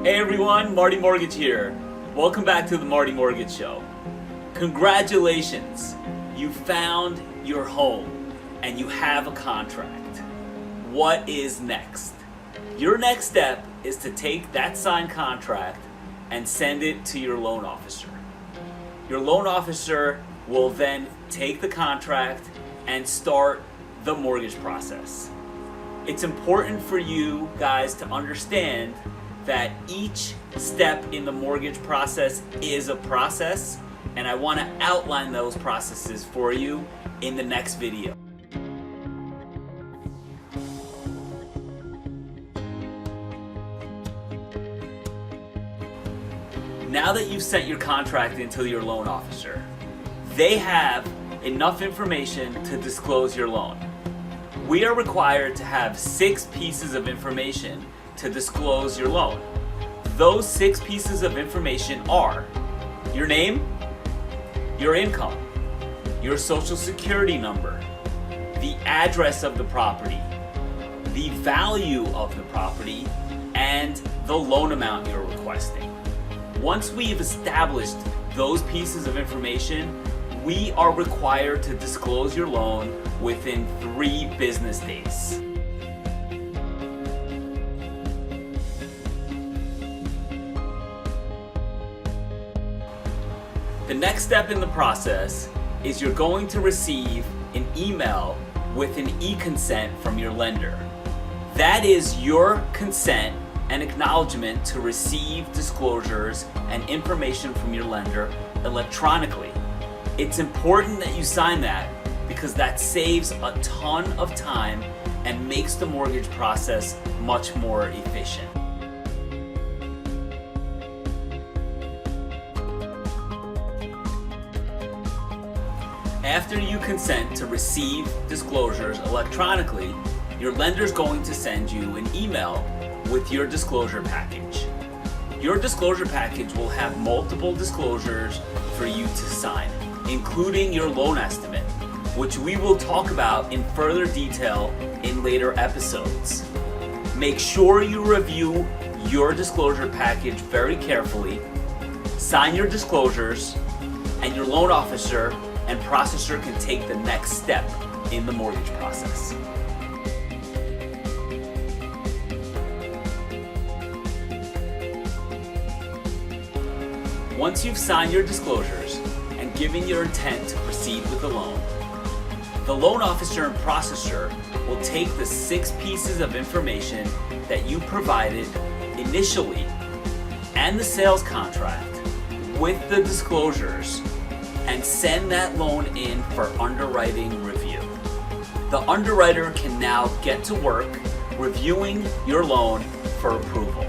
Hey everyone, Marty Mortgage here. Welcome back to the Marty Mortgage Show. Congratulations, you found your home and you have a contract. What is next? Your next step is to take that signed contract and send it to your loan officer. Your loan officer will then take the contract and start the mortgage process. It's important for you guys to understand that each step in the mortgage process is a process, and I want to outline those processes for you in the next video. Now that you've sent your contract into your loan officer, they have enough information to disclose your loan. We are required to have 6 pieces of information to disclose your loan. Those 6 pieces of information are your name, your income, your social security number, the address of the property, the value of the property, and the loan amount you're requesting. Once we've established those pieces of information, we are required to disclose your loan within 3 business days. The next step in the process is you're going to receive an email with an e-consent from your lender. That is your consent and acknowledgement to receive disclosures and information from your lender electronically. It's important that you sign that because that saves a ton of time and makes the mortgage process much more efficient. After you consent to receive disclosures electronically, your lender's going to send you an email with your disclosure package. Your disclosure package will have multiple disclosures for you to sign, including your loan estimate, which we will talk about in further detail in later episodes. Make sure you review your disclosure package very carefully, sign your disclosures, and your loan officer and processor can take the next step in the mortgage process. Once you've signed your disclosures and given your intent to proceed with the loan officer and processor will take the 6 pieces of information that you provided initially and the sales contract with the disclosures and send that loan in for underwriting review. The underwriter can now get to work reviewing your loan for approval.